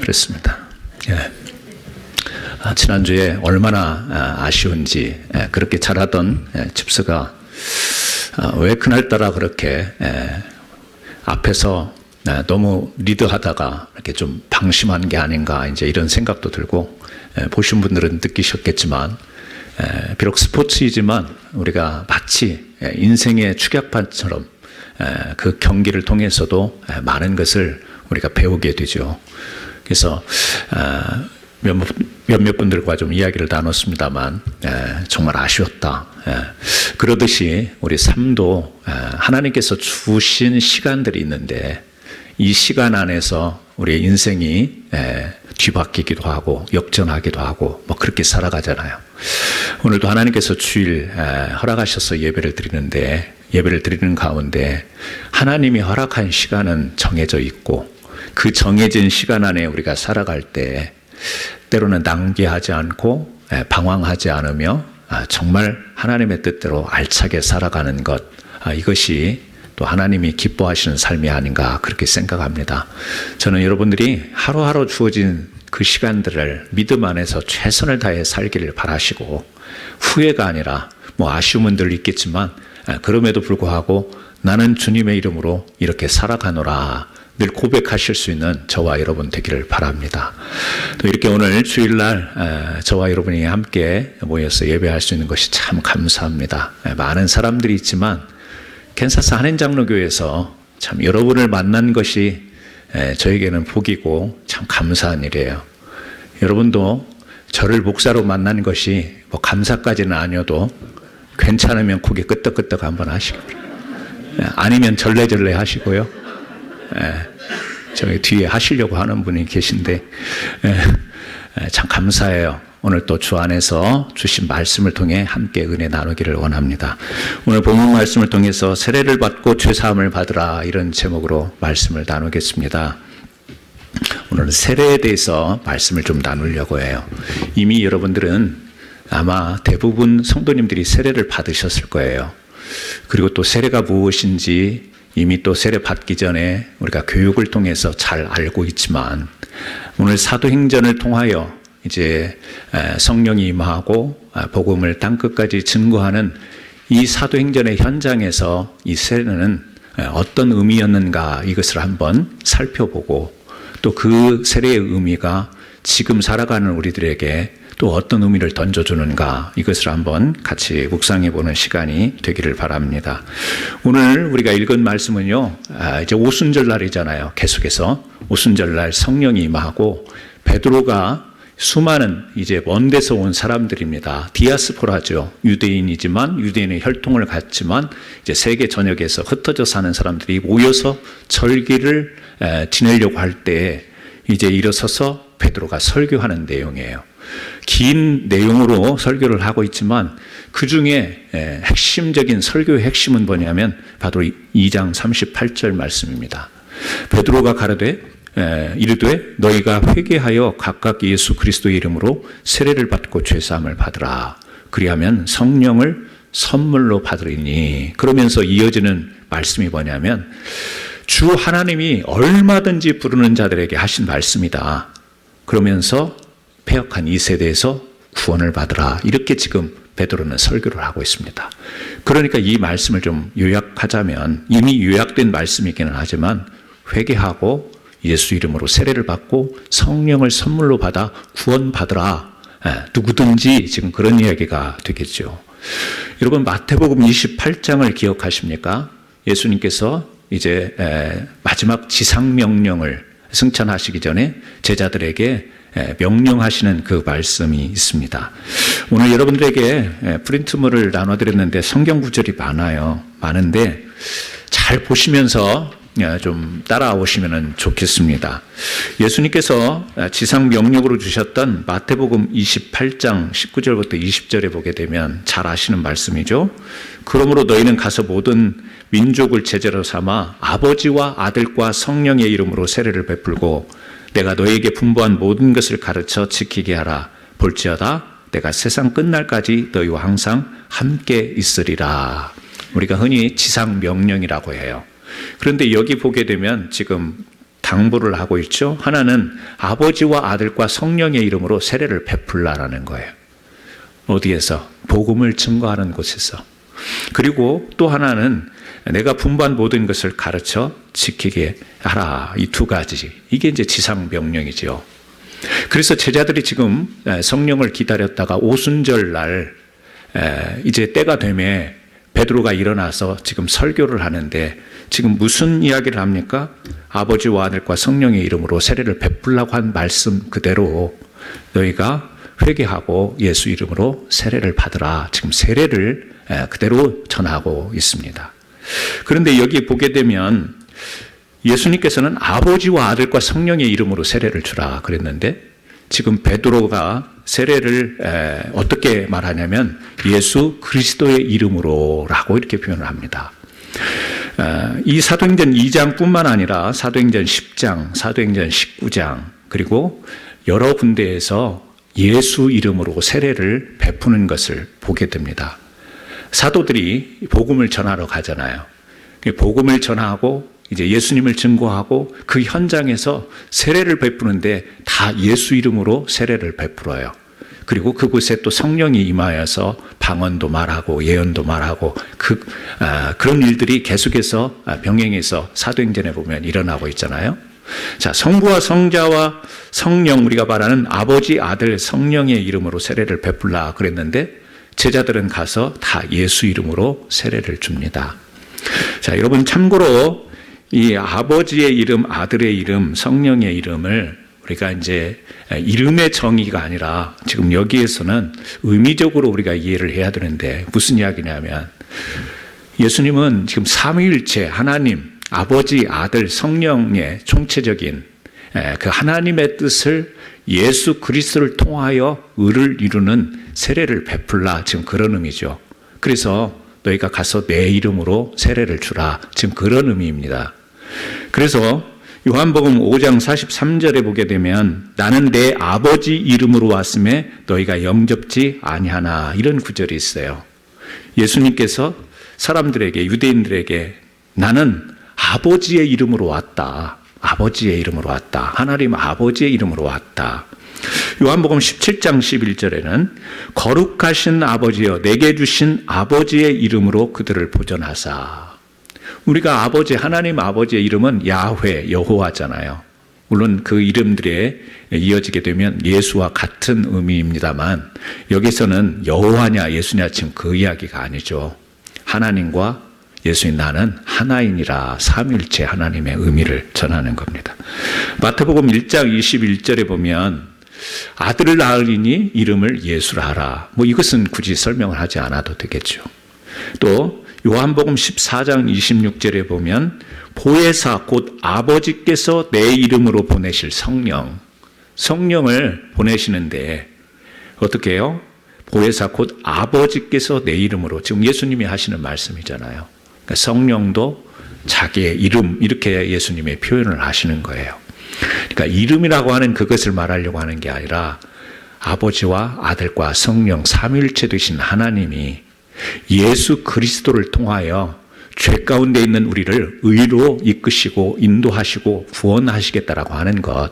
그렇습니다. 예. 지난주에 얼마나 아쉬운지, 그렇게 잘하던 집사가 왜 그날따라 그렇게 앞에서 너무 리드하다가 이렇게 좀 방심한 게 아닌가, 이제 이런 생각도 들고, 보신 분들은 느끼셨겠지만, 비록 스포츠이지만 우리가 마치 인생의 축약판처럼 그 경기를 통해서도 많은 것을 우리가 배우게 되죠. 그래서 몇몇 분들과 좀 이야기를 나눴습니다만 정말 아쉬웠다. 그러듯이 우리 삶도 하나님께서 주신 시간들이 있는데 이 시간 안에서 우리의 인생이 뒤바뀌기도 하고 역전하기도 하고 뭐 그렇게 살아가잖아요. 오늘도 하나님께서 주일 허락하셔서 예배를 드리는데, 예배를 드리는 가운데 하나님이 허락한 시간은 정해져 있고, 그 정해진 시간 안에 우리가 살아갈 때 때로는 낭비하지 않고 방황하지 않으며 정말 하나님의 뜻대로 알차게 살아가는 것, 이것이 또 하나님이 기뻐하시는 삶이 아닌가, 그렇게 생각합니다. 저는 여러분들이 하루하루 주어진 그 시간들을 믿음 안에서 최선을 다해 살기를 바라시고, 후회가 아니라 뭐 아쉬움은 늘 있겠지만 그럼에도 불구하고 나는 주님의 이름으로 이렇게 살아가노라 늘 고백하실 수 있는 저와 여러분 되기를 바랍니다. 또 이렇게 오늘 주일날 저와 여러분이 함께 모여서 예배할 수 있는 것이 참 감사합니다. 많은 사람들이 있지만 캔사스 한인장로교회에서 참 여러분을 만난 것이 저에게는 복이고 참 감사한 일이에요. 여러분도 저를 목사로 만난 것이 뭐 감사까지는 아니어도 괜찮으면 고개 끄덕끄덕 한번 하시고, 아니면 절레절레 하시고요. 저기 뒤에 하시려고 하는 분이 계신데 참 감사해요. 오늘 또 주 안에서 주신 말씀을 통해 함께 은혜 나누기를 원합니다. 오늘 본문 말씀을 통해서 세례를 받고 죄사함을 받으라, 이런 제목으로 말씀을 나누겠습니다. 오늘은 세례에 대해서 말씀을 좀 나누려고 해요. 이미 여러분들은 아마 대부분 성도님들이 세례를 받으셨을 거예요. 그리고 또 세례가 무엇인지 이미 또 세례 받기 전에 우리가 교육을 통해서 잘 알고 있지만, 오늘 사도행전을 통하여 이제 성령이 임하고 복음을 땅끝까지 증거하는 이 사도행전의 현장에서 이 세례는 어떤 의미였는가, 이것을 한번 살펴보고, 또 그 세례의 의미가 지금 살아가는 우리들에게 또 어떤 의미를 던져주는가, 이것을 한번 같이 묵상해보는 시간이 되기를 바랍니다. 오늘 우리가 읽은 말씀은요, 이제 오순절 날이잖아요. 계속해서 오순절 날 성령이 임하고, 베드로가 수많은 이제 먼 데서 온 사람들입니다. 디아스포라죠. 유대인이지만 유대인의 혈통을 갖지만 이제 세계 전역에서 흩어져 사는 사람들이 모여서 절기를 지내려고 할 때 이제 일어서서 베드로가 설교하는 내용이에요. 긴 내용으로 설교를 하고 있지만 그 중에 핵심적인 설교의 핵심은 뭐냐면 바로 2장 38절 말씀입니다. 베드로가 가로되 이르되 너희가 회개하여 각각 예수 그리스도의 이름으로 세례를 받고 죄사함을 받으라. 그리하면 성령을 선물로 받으리니. 그러면서 이어지는 말씀이 뭐냐면 주 하나님이 얼마든지 부르는 자들에게 하신 말씀이다. 그러면서 패역한 이 세대에서 구원을 받으라. 이렇게 지금 베드로는 설교를 하고 있습니다. 그러니까 이 말씀을 좀 요약하자면, 이미 요약된 말씀이기는 하지만 회개하고 예수 이름으로 세례를 받고 성령을 선물로 받아 구원받으라. 누구든지 지금 그런 이야기가 되겠죠. 여러분, 마태복음 28장을 기억하십니까? 예수님께서 이제 마지막 지상명령을 승천하시기 전에 제자들에게 명령하시는 그 말씀이 있습니다. 오늘 여러분들에게 프린트물을 나눠드렸는데 성경 구절이 많은데 잘 보시면서 좀 따라오시면 좋겠습니다. 예수님께서 지상 명령으로 주셨던 마태복음 28장 19절부터 20절에 보게 되면 잘 아시는 말씀이죠. 그러므로 너희는 가서 모든 민족을 제자로 삼아 아버지와 아들과 성령의 이름으로 세례를 베풀고 내가 너희에게 분부한 모든 것을 가르쳐 지키게 하라. 볼지어다 내가 세상 끝날까지 너희와 항상 함께 있으리라. 우리가 흔히 지상 명령이라고 해요. 그런데 여기 보게 되면 지금 당부를 하고 있죠. 하나는 아버지와 아들과 성령의 이름으로 세례를 베풀라라는 거예요. 어디에서? 복음을 증거하는 곳에서. 그리고 또 하나는 내가 분부한 모든 것을 가르쳐 지키게 하라. 이 두 가지. 이게 이제 지상명령이죠. 그래서 제자들이 지금 성령을 기다렸다가 오순절 날 이제 때가 되매 베드로가 일어나서 지금 설교를 하는데 지금 무슨 이야기를 합니까? 아버지와 아들과 성령의 이름으로 세례를 베풀라고 한 말씀 그대로 너희가 회개하고 예수 이름으로 세례를 받으라. 지금 세례를 그대로 전하고 있습니다. 그런데 여기 보게 되면 예수님께서는 아버지와 아들과 성령의 이름으로 세례를 주라 그랬는데 지금 베드로가 세례를 어떻게 말하냐면 예수 그리스도의 이름으로라고 이렇게 표현을 합니다. 이 사도행전 2장뿐만 아니라 사도행전 10장, 사도행전 19장 그리고 여러 군데에서 예수 이름으로 세례를 베푸는 것을 보게 됩니다. 사도들이 복음을 전하러 가잖아요. 복음을 전하고 이제 예수님을 증거하고 그 현장에서 세례를 베푸는데 다 예수 이름으로 세례를 베풀어요. 그리고 그곳에 또 성령이 임하여서 방언도 말하고 예언도 말하고 그런 일들이 계속해서 병행해서 사도행전에 보면 일어나고 있잖아요. 자, 성부와 성자와 성령 우리가 말하는 아버지, 아들, 성령의 이름으로 세례를 베풀라 그랬는데 제자들은 가서 다 예수 이름으로 세례를 줍니다. 자, 여러분 참고로 이 아버지의 이름, 아들의 이름, 성령의 이름을 우리가 이제 이름의 정의가 아니라 지금 여기에서는 의미적으로 우리가 이해를 해야 되는데 무슨 이야기냐면 예수님은 지금 삼위일체 하나님, 아버지, 아들, 성령의 총체적인 그 하나님의 뜻을 예수 그리스도를 통하여 의를 이루는 세례를 베풀라 지금 그런 의미죠. 그래서 너희가 가서 내 이름으로 세례를 주라 지금 그런 의미입니다. 그래서 요한복음 5장 43절에 보게 되면 나는 내 아버지 이름으로 왔음에 너희가 영접지 아니하나 이런 구절이 있어요. 예수님께서 사람들에게 유대인들에게 나는 아버지의 이름으로 왔다. 아버지의 이름으로 왔다. 하나님 아버지의 이름으로 왔다. 요한복음 17장 11절에는 거룩하신 아버지여 내게 주신 아버지의 이름으로 그들을 보존하사. 우리가 아버지 하나님 아버지의 이름은 야훼 여호와잖아요. 물론 그 이름들에 이어지게 되면 예수와 같은 의미입니다만 여기서는 여호와냐 예수냐 지금 그 이야기가 아니죠. 하나님과 예수인 나는 하나이니라 삼위일체 하나님의 의미를 전하는 겁니다. 마태복음 1장 21절에 보면 아들을 낳으리니 이름을 예수라 하라. 이것은 굳이 설명을 하지 않아도 되겠죠. 또 요한복음 14장 26절에 보면 보혜사 곧 아버지께서 내 이름으로 보내실 성령을 보내시는데 어떻게 해요? 보혜사 곧 아버지께서 내 이름으로 지금 예수님이 하시는 말씀이잖아요. 그러니까 성령도 자기의 이름 이렇게 예수님의 표현을 하시는 거예요. 그러니까 이름이라고 하는 그것을 말하려고 하는 게 아니라 아버지와 아들과 성령 삼위일체 되신 하나님이 예수 그리스도를 통하여 죄 가운데 있는 우리를 의로 이끄시고 인도하시고 구원하시겠다라고 하는 것,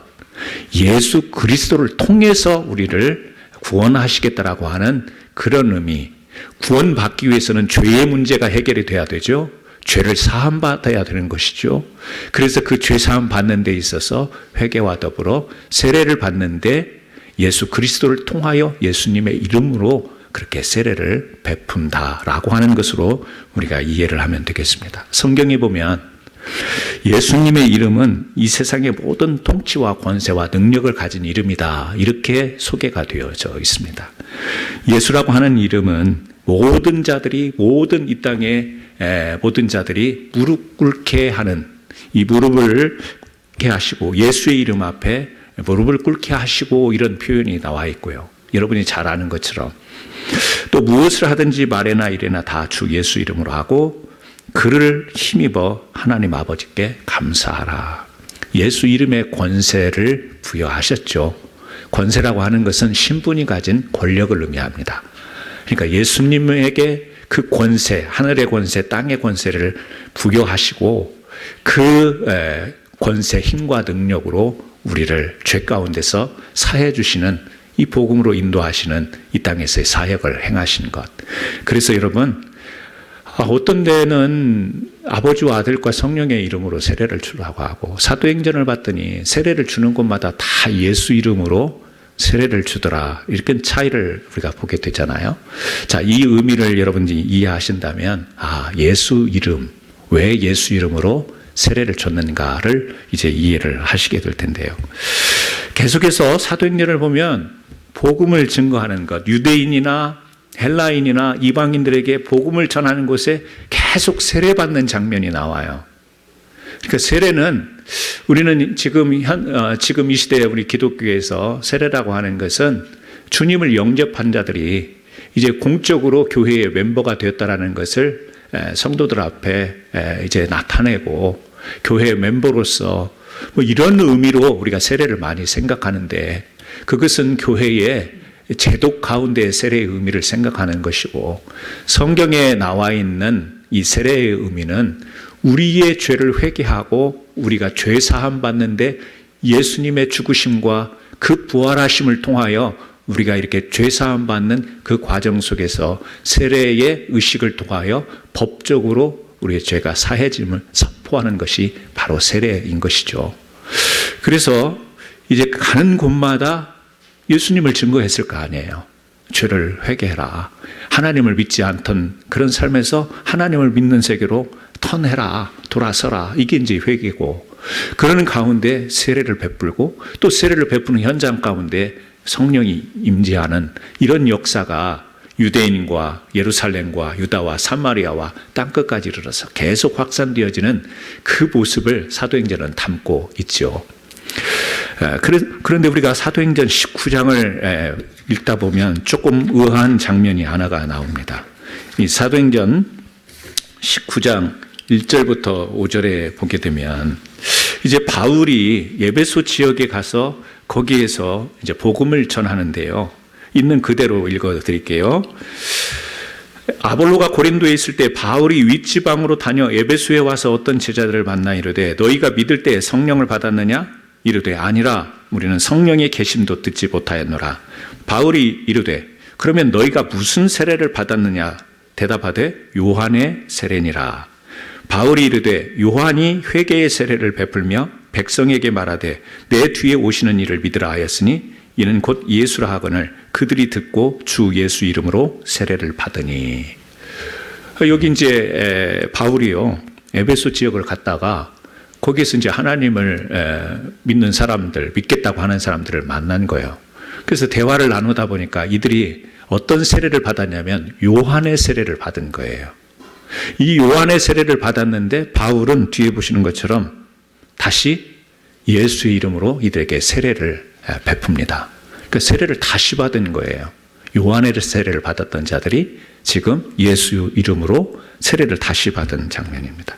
예수 그리스도를 통해서 우리를 구원하시겠다라고 하는 그런 의미. 구원받기 위해서는 죄의 문제가 해결이 돼야 되죠. 죄를 사함받아야 되는 것이죠. 그래서 그 죄 사함 받는 데 있어서 회개와 더불어 세례를 받는데 예수 그리스도를 통하여 예수님의 이름으로 그렇게 세례를 베푼다라고 하는 것으로 우리가 이해를 하면 되겠습니다. 성경에 보면 예수님의 이름은 이 세상의 모든 통치와 권세와 능력을 가진 이름이다. 이렇게 소개가 되어져 있습니다. 예수라고 하는 이름은 모든 자들이 모든 이 땅의 모든 자들이 무릎 꿇게 하는 이 무릎을 꿇게 하시고 예수의 이름 앞에 무릎을 꿇게 하시고 이런 표현이 나와 있고요. 여러분이 잘 아는 것처럼 또 무엇을 하든지 말에나 이래나 다 주 예수 이름으로 하고 그를 힘입어 하나님 아버지께 감사하라. 예수 이름의 권세를 부여하셨죠. 권세라고 하는 것은 신분이 가진 권력을 의미합니다. 그러니까 예수님에게 그 권세, 하늘의 권세, 땅의 권세를 부여하시고 그 권세, 힘과 능력으로 우리를 죄 가운데서 사해 주시는 이 복음으로 인도하시는 이 땅에서의 사역을 행하신 것. 그래서 여러분, 어떤 데는 아버지와 아들과 성령의 이름으로 세례를 주라고 하고, 사도행전을 봤더니 세례를 주는 곳마다 다 예수 이름으로 세례를 주더라. 이렇게 차이를 우리가 보게 되잖아요. 자, 이 의미를 여러분들이 이해하신다면, 예수 이름, 왜 예수 이름으로 세례를 줬는가를 이제 이해를 하시게 될 텐데요. 계속해서 사도행전을 보면 복음을 증거하는 것, 유대인이나 헬라인이나 이방인들에게 복음을 전하는 곳에 계속 세례받는 장면이 나와요. 그러니까 세례는 우리는 지금 이 시대에 우리 기독교에서 세례라고 하는 것은 주님을 영접한 자들이 이제 공적으로 교회의 멤버가 되었다라는 것을 성도들 앞에 이제 나타내고 교회의 멤버로서 뭐 이런 의미로 우리가 세례를 많이 생각하는데, 그것은 교회의 제독 가운데의 세례의 의미를 생각하는 것이고, 성경에 나와 있는 이 세례의 의미는 우리의 죄를 회개하고 우리가 죄 사함 받는데 예수님의 죽으심과 그 부활하심을 통하여 우리가 이렇게 죄 사함 받는 그 과정 속에서 세례의 의식을 통하여 법적으로 우리의 죄가 사해짐을 선포하는 것이 바로 세례인 것이죠. 그래서 이제 가는 곳마다 예수님을 증거했을 거 아니에요. 죄를 회개해라. 하나님을 믿지 않던 그런 삶에서 하나님을 믿는 세계로 턴해라. 돌아서라. 이게 이제 회개고, 그러는 가운데 세례를 베풀고, 또 세례를 베푸는 현장 가운데 성령이 임재하는 이런 역사가 유대인과 예루살렘과 유다와 사마리아와 땅끝까지 이르러서 계속 확산되어지는 그 모습을 사도행전은 담고 있죠. 그런데 우리가 사도행전 19장을 읽다 보면 조금 의아한 장면이 하나가 나옵니다. 이 사도행전 19장 1절부터 5절에 보게 되면, 이제 바울이 에베소 지역에 가서 거기에서 이제 복음을 전하는데요. 있는 그대로 읽어 드릴게요. 아볼로가 고린도에 있을 때 바울이 윗지방으로 다녀 에베소에 와서 어떤 제자들을 만나 이르되, 너희가 믿을 때 성령을 받았느냐? 이르되 아니라 우리는 성령의 계심도 듣지 못하였노라. 바울이 이르되 그러면 너희가 무슨 세례를 받았느냐? 대답하되 요한의 세례니라. 바울이 이르되 요한이 회개의 세례를 베풀며 백성에게 말하되 내 뒤에 오시는 이를 믿으라 하였으니 이는 곧 예수라 하거늘 그들이 듣고 주 예수 이름으로 세례를 받으니. 여기 이제 바울이요, 에베소 지역을 갔다가 거기에서 이제 하나님을 믿는 사람들, 믿겠다고 하는 사람들을 만난 거예요. 그래서 대화를 나누다 보니까 이들이 어떤 세례를 받았냐면 요한의 세례를 받은 거예요. 이 요한의 세례를 받았는데 바울은 뒤에 보시는 것처럼 다시 예수의 이름으로 이들에게 세례를 베풉니다. 그러니까 세례를 다시 받은 거예요. 요한의 세례를 받았던 자들이 지금 예수 이름으로 세례를 다시 받은 장면입니다.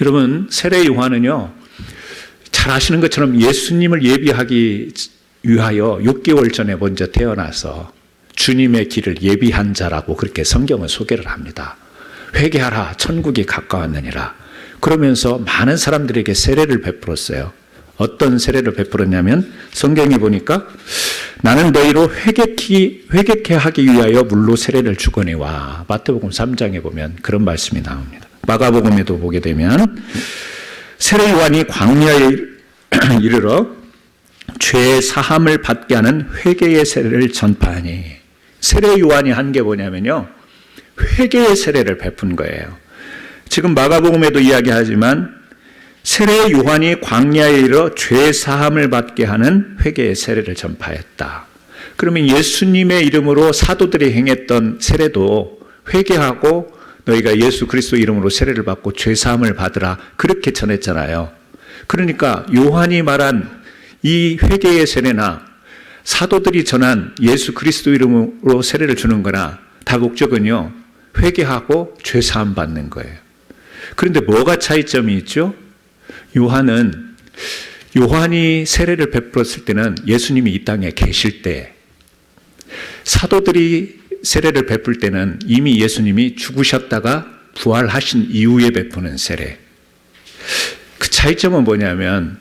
여러분, 세례 요한은요, 잘 아시는 것처럼 예수님을 예비하기 위하여 6개월 전에 먼저 태어나서 주님의 길을 예비한 자라고 그렇게 성경은 소개를 합니다. 회개하라, 천국이 가까웠느니라. 그러면서 많은 사람들에게 세례를 베풀었어요. 어떤 세례를 베풀었냐면 성경에 보니까 나는 너희로 회개케 하기 위하여 물로 세례를 주거니와. 마태복음 3장에 보면 그런 말씀이 나옵니다. 마가복음에도 보게 되면 세례 요한이 광야에 이르러 죄 사함을 받게 하는 회개의 세례를 전파하니. 세례 요한이 한 게 뭐냐면요, 회개의 세례를 베푼 거예요. 지금 마가복음에도 이야기하지만 세례 요한이 광야에 이르러 죄 사함을 받게 하는 회개의 세례를 전파했다. 그러면 예수님의 이름으로 사도들이 행했던 세례도 회개하고 너희가 예수 그리스도 이름으로 세례를 받고 죄 사함을 받으라, 그렇게 전했잖아요. 그러니까 요한이 말한 이 회개의 세례나 사도들이 전한 예수 그리스도 이름으로 세례를 주는 거나 다 목적은요, 회개하고 죄 사함 받는 거예요. 그런데 뭐가 차이점이 있죠? 요한이 세례를 베풀었을 때는 예수님이 이 땅에 계실 때, 사도들이 세례를 베풀 때는 이미 예수님이 죽으셨다가 부활하신 이후에 베푸는 세례. 그 차이점은 뭐냐면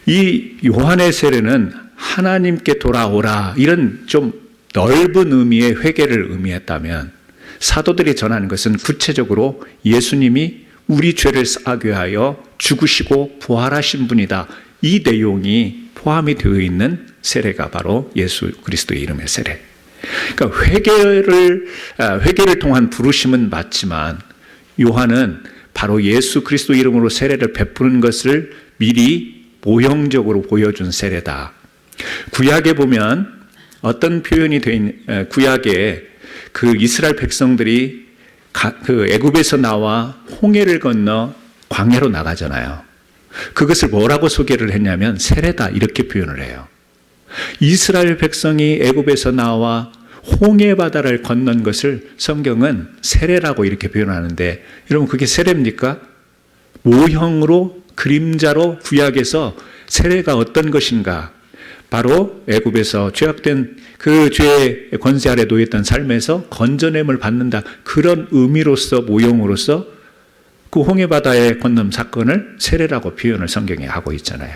이 요한의 세례는 하나님께 돌아오라 이런 좀 넓은 의미의 회개를 의미했다면 사도들이 전하는 것은 구체적으로 예수님이 우리 죄를 싸게 하여 죽으시고 부활하신 분이다. 이 내용이 포함이 되어 있는 세례가 바로 예수 그리스도의 이름의 세례. 그러니까 회개를 통한 부르심은 맞지만 요한은 바로 예수 그리스도 이름으로 세례를 베푸는 것을 미리 모형적으로 보여준 세례다. 구약에 보면 어떤 표현이 구약에 그 이스라엘 백성들이 그 애굽에서 나와 홍해를 건너 광야로 나가잖아요. 그것을 뭐라고 소개를 했냐면 세례다 이렇게 표현을 해요. 이스라엘 백성이 애굽에서 나와 홍해 바다를 건넌 것을 성경은 세례라고 이렇게 표현하는데 여러분 그게 세례입니까? 모형으로 그림자로 구약에서 세례가 어떤 것인가? 바로 애굽에서 죄악된 그 죄의 권세 아래 놓였던 삶에서 건져냄을 받는다. 그런 의미로서 모형으로서 그 홍해 바다의 건넌 사건을 세례라고 표현을 성경에 하고 있잖아요.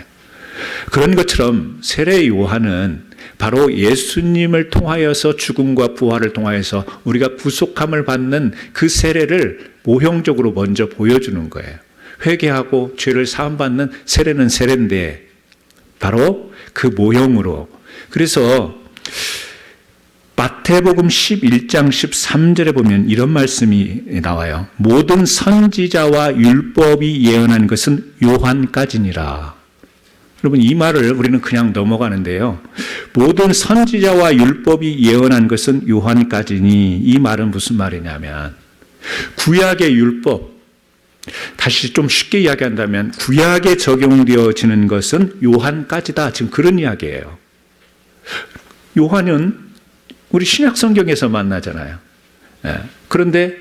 그런 것처럼 세례 요한은 바로 예수님을 통하여서 죽음과 부활을 통하여서 우리가 구속함을 받는 그 세례를 모형적으로 먼저 보여주는 거예요. 회개하고 죄를 사함받는 세례는 세례인데 바로 그 모형으로. 그래서 마태복음 11장 13절에 보면 이런 말씀이 나와요. 모든 선지자와 율법이 예언한 것은 요한까지니라. 여러분 이 말을 우리는 그냥 넘어가는데요. 모든 선지자와 율법이 예언한 것은 요한까지니 이 말은 무슨 말이냐면 구약의 율법 다시 좀 쉽게 이야기한다면 구약에 적용되어지는 것은 요한까지다. 지금 그런 이야기예요. 요한은 우리 신약 성경에서 만나잖아요. 그런데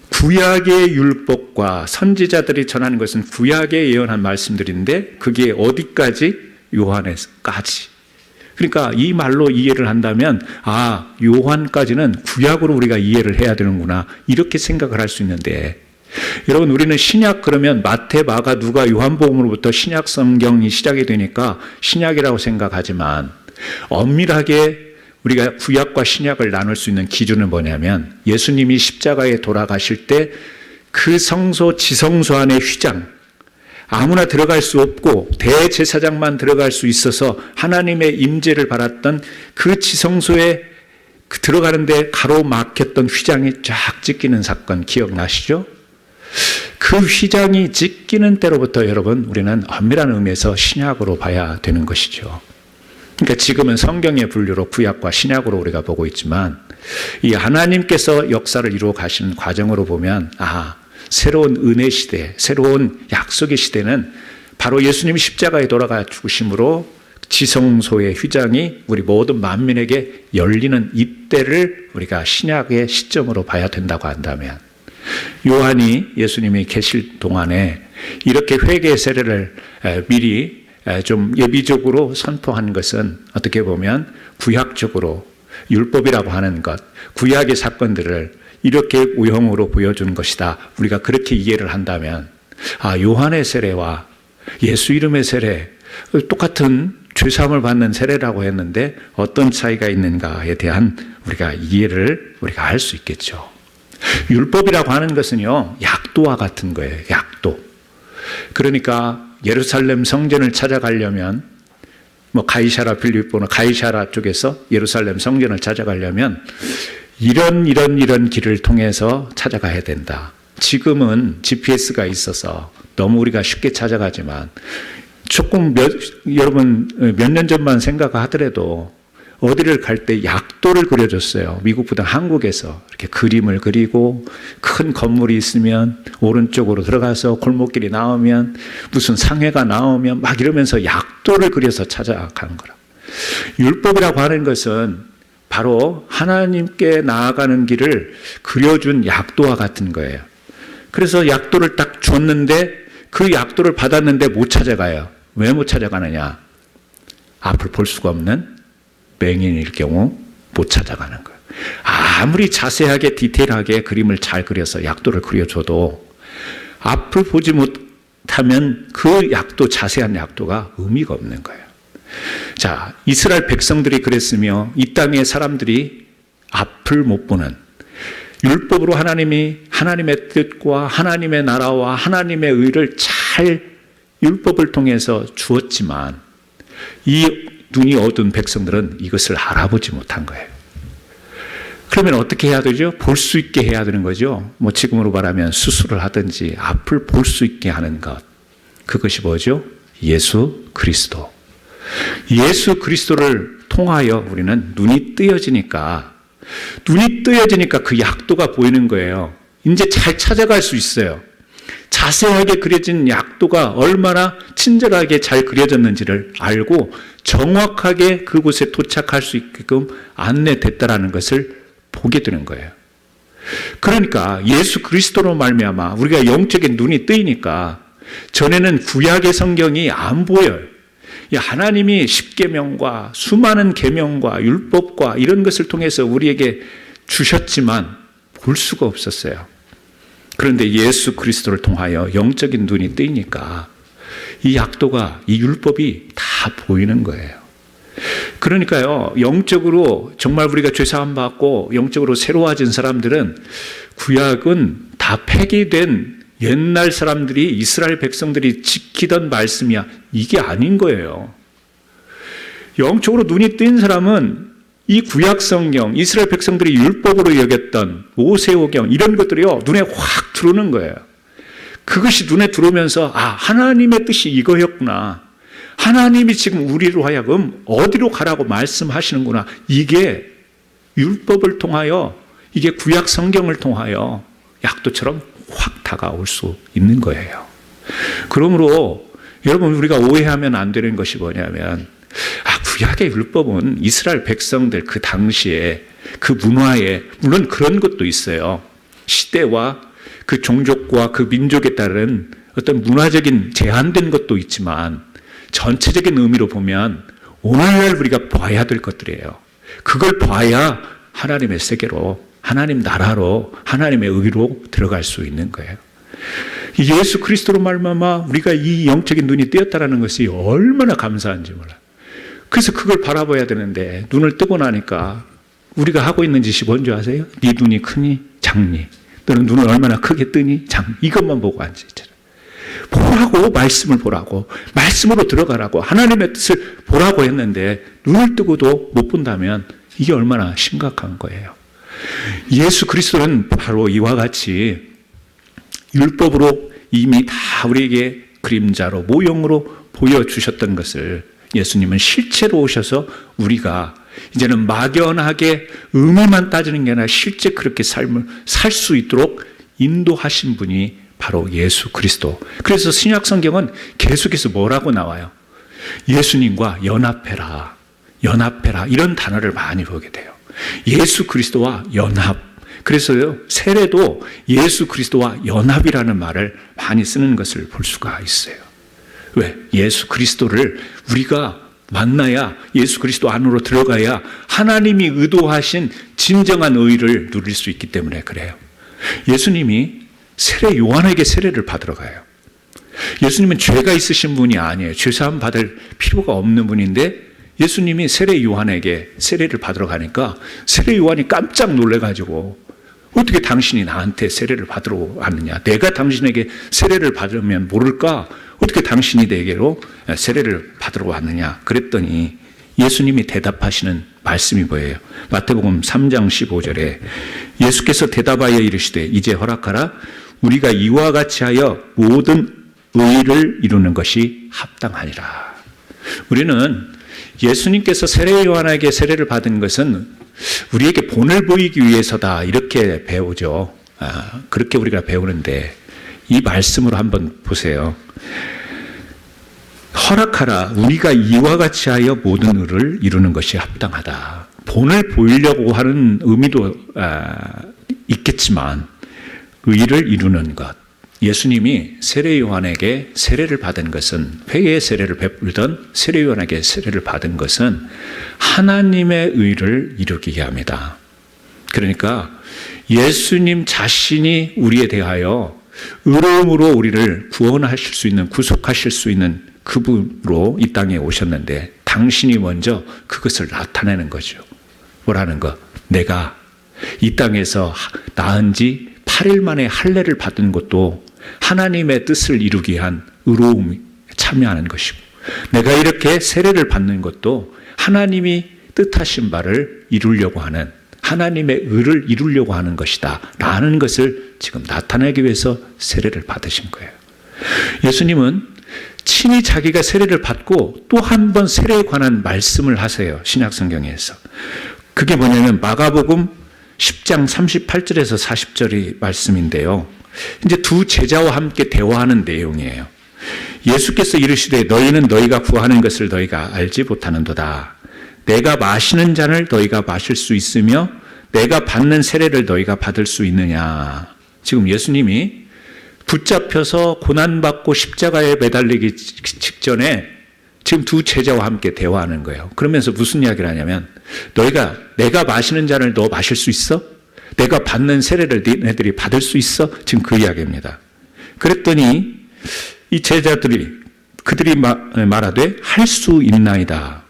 구약의 율법과 선지자들이 전하는 것은 구약에 예언한 말씀들인데 그게 어디까지? 요한에까지. 그러니까 이 말로 이해를 한다면 요한까지는 구약으로 우리가 이해를 해야 되는구나 이렇게 생각을 할 수 있는데 여러분 우리는 신약 그러면 마태, 마가, 누가, 요한복음으로부터 신약 성경이 시작이 되니까 신약이라고 생각하지만 엄밀하게 우리가 구약과 신약을 나눌 수 있는 기준은 뭐냐면 예수님이 십자가에 돌아가실 때 그 성소 지성소 안의 휘장 아무나 들어갈 수 없고 대제사장만 들어갈 수 있어서 하나님의 임재를 받았던 그 지성소에 들어가는데 가로막혔던 휘장이 쫙 찢기는 사건 기억나시죠? 그 휘장이 찢기는 때로부터 여러분 우리는 엄밀한 의미에서 신약으로 봐야 되는 것이죠. 그러니까 지금은 성경의 분류로 구약과 신약으로 우리가 보고 있지만 이 하나님께서 역사를 이루어 가시는 과정으로 보면 새로운 은혜 시대, 새로운 약속의 시대는 바로 예수님이 십자가에 돌아가 죽으심으로 지성소의 휘장이 우리 모든 만민에게 열리는 이때를 우리가 신약의 시점으로 봐야 된다고 한다면 요한이 예수님이 계실 동안에 이렇게 회개 세례를 미리 좀 예비적으로 선포한 것은 어떻게 보면 구약적으로 율법이라고 하는 것, 구약의 사건들을 이렇게 우형으로 보여주는 것이다. 우리가 그렇게 이해를 한다면 요한의 세례와 예수 이름의 세례 똑같은 죄사함을 받는 세례라고 했는데 어떤 차이가 있는가에 대한 우리가 이해를 우리가 할 수 있겠죠. 율법이라고 하는 것은요 약도와 같은 거예요. 약도. 그러니까 예루살렘 성전을 찾아가려면 가이사라 빌립보나 가이사라 쪽에서 예루살렘 성전을 찾아가려면 이런 길을 통해서 찾아가야 된다. 지금은 GPS가 있어서 너무 우리가 쉽게 찾아가지만 여러분 몇 년 전만 생각하더라도 어디를 갈 때 약도를 그려줬어요. 미국보다 한국에서 이렇게 그림을 그리고 큰 건물이 있으면 오른쪽으로 들어가서 골목길이 나오면 무슨 상회가 나오면 막 이러면서 약도를 그려서 찾아가는 거라. 율법이라고 하는 것은 바로 하나님께 나아가는 길을 그려준 약도와 같은 거예요. 그래서 약도를 딱 줬는데 그 약도를 받았는데 못 찾아가요. 왜 못 찾아가느냐? 앞을 볼 수가 없는 맹인일 경우 못 찾아가는 거예요. 아무리 자세하게 디테일하게 그림을 잘 그려서 약도를 그려줘도 앞을 보지 못한 하면 그 약도, 자세한 약도가 의미가 없는 거예요. 자, 이스라엘 백성들이 그랬으며 이 땅의 사람들이 앞을 못 보는, 율법으로 하나님의 뜻과 하나님의 나라와 하나님의 의를 잘 율법을 통해서 주었지만 이 눈이 어두운 백성들은 이것을 알아보지 못한 거예요. 그러면 어떻게 해야 되죠? 볼 수 있게 해야 되는 거죠. 뭐 지금으로 말하면 수술을 하든지 앞을 볼 수 있게 하는 것. 그것이 뭐죠? 예수 그리스도. 예수 그리스도를 통하여 우리는 눈이 뜨여지니까 그 약도가 보이는 거예요. 이제 잘 찾아갈 수 있어요. 자세하게 그려진 약도가 얼마나 친절하게 잘 그려졌는지를 알고 정확하게 그곳에 도착할 수 있게끔 안내됐다라는 것을 보게 되는 거예요. 그러니까 예수 그리스도로 말미암아 우리가 영적인 눈이 뜨이니까 전에는 구약의 성경이 안 보여요. 하나님이 십계명과 수많은 계명과 율법과 이런 것을 통해서 우리에게 주셨지만 볼 수가 없었어요. 그런데 예수 그리스도를 통하여 영적인 눈이 뜨이니까 이 약도가, 이 율법이 다 보이는 거예요. 그러니까요, 영적으로 정말 우리가 죄사함 받고 영적으로 새로워진 사람들은 구약은 다 폐기된 옛날 사람들이, 이스라엘 백성들이 지키던 말씀이야, 이게 아닌 거예요. 영적으로 눈이 뜬 사람은 이 구약 성경, 이스라엘 백성들이 율법으로 여겼던 모세오경 이런 것들이요 눈에 확 들어오는 거예요. 그것이 눈에 들어오면서 하나님의 뜻이 이거였구나. 하나님이 지금 우리로 하여금 어디로 가라고 말씀하시는구나. 이게 율법을 통하여, 이게 구약 성경을 통하여 약도처럼 확 다가올 수 있는 거예요. 그러므로 여러분, 우리가 오해하면 안 되는 것이 뭐냐면, 구약의 율법은 이스라엘 백성들 그 당시에 그 문화에, 물론 그런 것도 있어요. 시대와 그 종족과 그 민족에 따른 어떤 문화적인 제한된 것도 있지만 전체적인 의미로 보면 오늘날 우리가 봐야 될 것들이에요. 그걸 봐야 하나님의 세계로, 하나님 나라로, 하나님의 의로 들어갈 수 있는 거예요. 예수 그리스도로 말미암아 우리가 이 영적인 눈이 뜨였다는 것이 얼마나 감사한지 몰라요. 그래서 그걸 바라봐야 되는데 눈을 뜨고 나니까 우리가 하고 있는 짓이 뭔지 아세요? 네 눈이 크니 작니? 너는 눈을 얼마나 크게 뜨니 작니? 이것만 보고 앉아있잖아요. 보라고, 말씀을 보라고, 말씀으로 들어가라고, 하나님의 뜻을 보라고 했는데 눈을 뜨고도 못 본다면 이게 얼마나 심각한 거예요. 예수 그리스도는 바로 이와 같이 율법으로 이미 다 우리에게 그림자로, 모형으로 보여주셨던 것을 예수님은 실체로 오셔서 우리가 이제는 막연하게 의미만 따지는 게 아니라 실제 그렇게 삶을 살 수 있도록 인도하신 분이 바로 예수 그리스도. 그래서 신약 성경은 계속해서 뭐라고 나와요? 예수님과 연합해라, 연합해라, 이런 단어를 많이 보게 돼요. 예수 그리스도와 연합. 그래서요, 세례도 예수 그리스도와 연합이라는 말을 많이 쓰는 것을 볼 수가 있어요. 왜? 예수 그리스도를 우리가 만나야, 예수 그리스도 안으로 들어가야 하나님이 의도하신 진정한 의를 누릴 수 있기 때문에 그래요. 예수님이 세례 요한에게 세례를 받으러 가요. 예수님은 죄가 있으신 분이 아니에요. 죄사함 받을 필요가 없는 분인데 예수님이 세례 요한에게 세례를 받으러 가니까 세례 요한이 깜짝 놀래가지고, 어떻게 당신이 나한테 세례를 받으러 왔느냐? 내가 당신에게 세례를 받으면 모를까? 어떻게 당신이 내게로 세례를 받으러 왔느냐? 그랬더니 예수님이 대답하시는 말씀이 뭐예요? 마태복음 3장 15절에 예수께서 대답하여 이르시되 이제 허락하라. 우리가 이와 같이 하여 모든 의를 이루는 것이 합당하니라. 우리는 예수님께서 세례 요한에게 세례를 받은 것은 우리에게 본을 보이기 위해서다, 이렇게 배우죠. 그렇게 우리가 배우는데 이 말씀으로 한번 보세요. 허락하라. 우리가 이와 같이 하여 모든 의를 이루는 것이 합당하다. 본을 보이려고 하는 의미도 있겠지만 의를 이루는 것. 예수님이 세례 요한에게 세례를 받은 것은, 회개의 세례를 베풀던 세례 요한에게 세례를 받은 것은 하나님의 의를 이루기 위함이다. 그러니까 예수님 자신이 우리에 대하여 의로움으로 우리를 구원하실 수 있는, 구속하실 수 있는 그분으로 이 땅에 오셨는데 당신이 먼저 그것을 나타내는 거죠. 뭐라는 거? 내가 이 땅에서 낳은 지 8일 만에 할례를 받은 것도 하나님의 뜻을 이루기 위한 의로움에 참여하는 것이고, 내가 이렇게 세례를 받는 것도 하나님이 뜻하신 바를 이루려고 하는, 하나님의 의를 이루려고 하는 것이다 라는 것을 지금 나타내기 위해서 세례를 받으신 거예요. 예수님은 친히 자기가 세례를 받고 또 한 번 세례에 관한 말씀을 하세요. 신약성경에서. 그게 뭐냐면 마가복음 10장 38절에서 40절의 말씀인데요. 이제 두 제자와 함께 대화하는 내용이에요. 예수께서 이르시되 너희는 너희가 구하는 것을 너희가 알지 못하는도다. 내가 마시는 잔을 너희가 마실 수 있으며 내가 받는 세례를 너희가 받을 수 있느냐. 지금 예수님이 붙잡혀서 고난받고 십자가에 매달리기 직전에 지금 두 제자와 함께 대화하는 거예요. 그러면서 무슨 이야기를 하냐면 내가 마시는 잔을 너 마실 수 있어? 내가 받는 세례를 너희들이 받을 수 있어? 지금 그 이야기입니다. 그랬더니 이 제자들이 그들이 말하되 할 수 있나이다.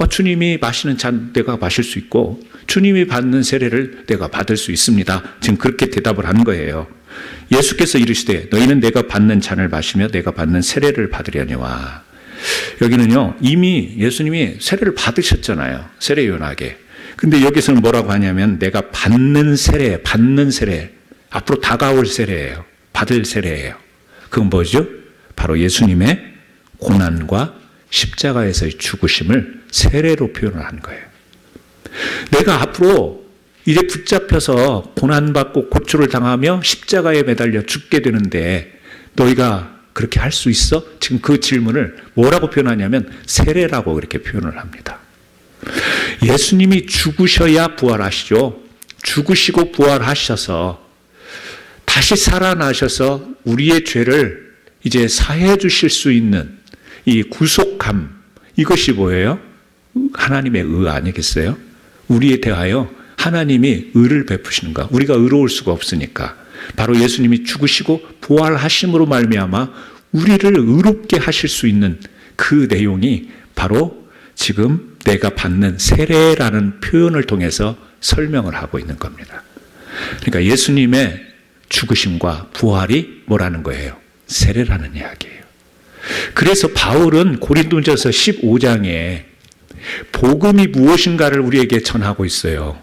주님이 마시는 잔 내가 마실 수 있고 주님이 받는 세례를 내가 받을 수 있습니다. 지금 그렇게 대답을 한 거예요. 예수께서 이르시되 너희는 내가 받는 잔을 마시며 내가 받는 세례를 받으려니와. 여기는요, 이미 예수님이 세례를 받으셨잖아요. 세례 요나게. 근데 여기서는 뭐라고 하냐면 내가 받는 세례, 앞으로 다가올 세례예요. 받을 세례예요. 그건 뭐죠? 바로 예수님의 고난과 십자가에서의 죽으심을 세례로 표현을 한 거예요. 내가 앞으로 이제 붙잡혀서 고난받고 고초를 당하며 십자가에 매달려 죽게 되는데 너희가 그렇게 할 수 있어? 지금 그 질문을 뭐라고 표현하냐면 세례라고 그렇게 표현을 합니다. 예수님이 죽으셔야 부활하시죠. 죽으시고 부활하셔서 다시 살아나셔서 우리의 죄를 이제 사해 주실 수 있는 이 구속함, 이것이 뭐예요? 하나님의 의 아니겠어요? 우리에 대하여 하나님이 의를 베푸시는가? 우리가 의로울 수가 없으니까. 바로 예수님이 죽으시고 부활하심으로 말미암아 우리를 의롭게 하실 수 있는 그 내용이 바로 지금 내가 받는 세례라는 표현을 통해서 설명을 하고 있는 겁니다. 그러니까 예수님의 죽으심과 부활이 뭐라는 거예요? 세례라는 이야기예요. 그래서 바울은 고린도전서 15장에 복음이 무엇인가를 우리에게 전하고 있어요.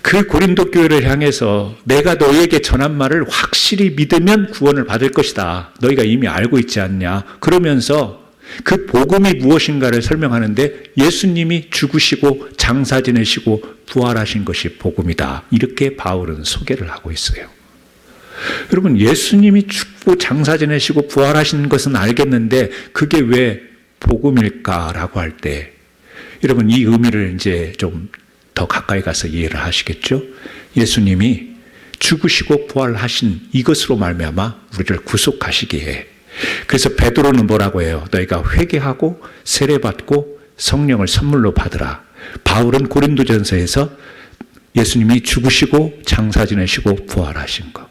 그 고린도 교회를 향해서 내가 너희에게 전한 말을 확실히 믿으면 구원을 받을 것이다. 너희가 이미 알고 있지 않냐. 그러면서 그 복음이 무엇인가를 설명하는데 예수님이 죽으시고 장사 지내시고 부활하신 것이 복음이다. 이렇게 바울은 소개를 하고 있어요. 여러분, 예수님이 죽고 장사 지내시고 부활하신 것은 알겠는데 그게 왜 복음일까라고 할 때 여러분 이 의미를 이제 좀 더 가까이 가서 이해를 하시겠죠? 예수님이 죽으시고 부활하신 이것으로 말미암아 우리를 구속하시기에, 그래서 베드로는 뭐라고 해요? 너희가 회개하고 세례받고 성령을 선물로 받으라. 바울은 고린도전서에서 예수님이 죽으시고 장사 지내시고 부활하신 것.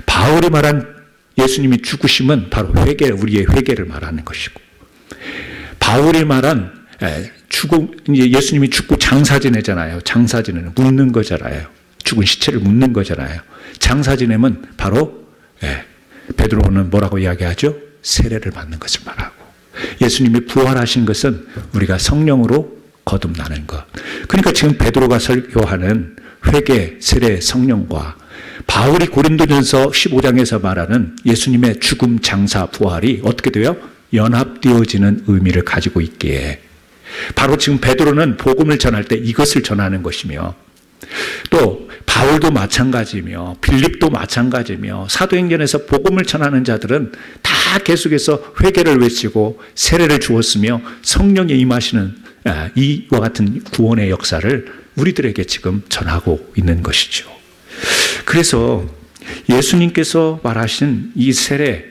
바울이 말한 예수님이 죽으심은 바로 회개, 우리의 회개를 말하는 것이고, 바울이 말한 예수님이 죽고 장사 지내잖아요. 장사 지내는, 묻는 거잖아요. 죽은 시체를 묻는 거잖아요. 장사 지내면 바로 베드로는 뭐라고 이야기하죠? 세례를 받는 것을 말하고, 예수님이 부활하신 것은 우리가 성령으로 거듭나는 것. 그러니까 지금 베드로가 설교하는 회개, 세례, 성령과 바울이 고린도전서 15장에서 말하는 예수님의 죽음, 장사, 부활이 어떻게 돼요? 연합되어지는 의미를 가지고 있기에 바로 지금 베드로는 복음을 전할 때 이것을 전하는 것이며, 또 바울도 마찬가지며 빌립도 마찬가지며 사도행전에서 복음을 전하는 자들은 다 계속해서 회개를 외치고 세례를 주었으며 성령에 임하시는 이와 같은 구원의 역사를 우리들에게 지금 전하고 있는 것이죠. 그래서 예수님께서 말하신 이 세례,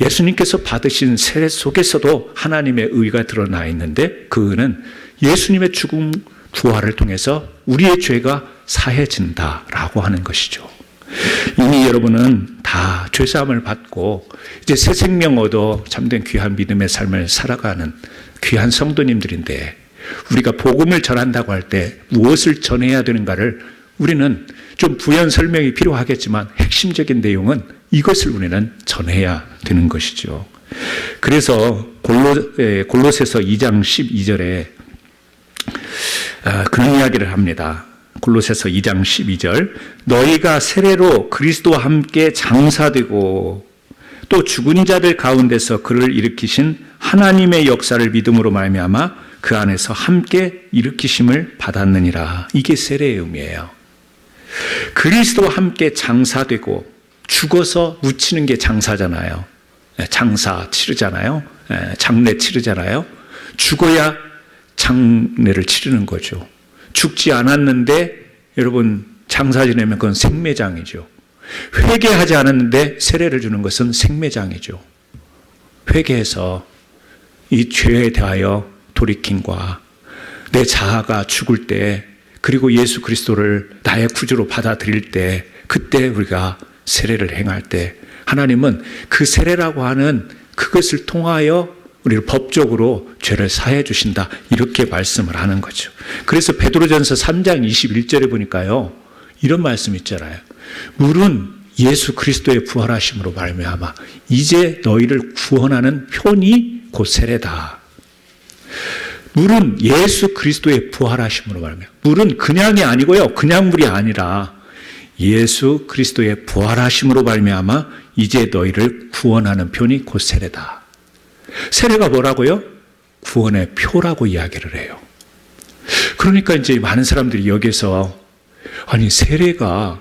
예수님께서 받으신 세례 속에서도 하나님의 의가 드러나 있는데 그는 예수님의 죽음, 부활을 통해서 우리의 죄가 사해진다라고 하는 것이죠. 이미 여러분은 다 죄사함을 받고 이제 새 생명 얻어 참된 귀한 믿음의 삶을 살아가는 귀한 성도님들인데, 우리가 복음을 전한다고 할 때 무엇을 전해야 되는가를 우리는 좀 부연 설명이 필요하겠지만 핵심적인 내용은 이것을 우리는 전해야 되는 것이죠. 그래서 골로새서 2장 12절에 그런 이야기를 합니다. 골로새서 2장 12절, 너희가 세례로 그리스도와 함께 장사되고 또 죽은 자들 가운데서 그를 일으키신 하나님의 역사를 믿음으로 말미암아 그 안에서 함께 일으키심을 받았느니라. 이게 세례의 의미예요. 그리스도와 함께 장사되고, 죽어서 묻히는 게 장사잖아요. 장사 치르잖아요. 장례 치르잖아요. 죽어야 장례를 치르는 거죠. 죽지 않았는데 여러분 장사 지내면 그건 생매장이죠. 회개하지 않았는데 세례를 주는 것은 생매장이죠. 회개해서 이 죄에 대하여 돌이킴과 내 자아가 죽을 때, 그리고 예수 그리스도를 나의 구주로 받아들일 때, 그때 우리가 세례를 행할 때 하나님은 그 세례라고 하는 그것을 통하여 우리를 법적으로 죄를 사해 주신다, 이렇게 말씀을 하는 거죠. 그래서 베드로전서 3장 21절에 보니까요, 이런 말씀 있잖아요. 물은 예수 그리스도의 부활하심으로 말미암아 이제 너희를 구원하는 표니 곧 세례다. 물은 예수 그리스도의 부활하심으로 말미암아, 물은 그냥이 아니고요, 그냥 물이 아니라 예수 그리스도의 부활하심으로 말미암아 이제 너희를 구원하는 표니 곧 세례다. 세례가 뭐라고요? 구원의 표라고 이야기를 해요. 그러니까 이제 많은 사람들이 여기서 아니 세례가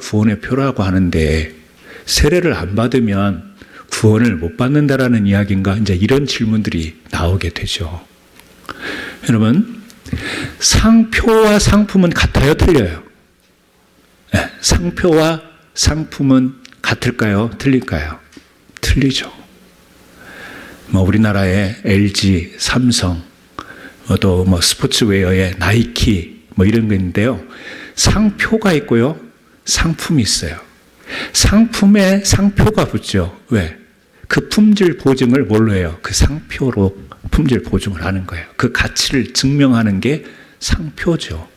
구원의 표라고 하는데 세례를 안 받으면 구원을 못 받는다라는 이야기인가? 이제 이런 질문들이 나오게 되죠. 여러분, 상표와 상품은 같아요, 틀려요? 네, 상표와 상품은 같을까요, 틀릴까요? 틀리죠. 우리나라의 LG, 삼성, 또 스포츠웨어의 나이키 이런 거 있는데요. 상표가 있고요, 상품이 있어요. 상품에 상표가 붙죠. 왜? 그 품질 보증을 뭘로 해요? 그 상표로 품질 보증을 하는 거예요. 그 가치를 증명하는 게 상표죠.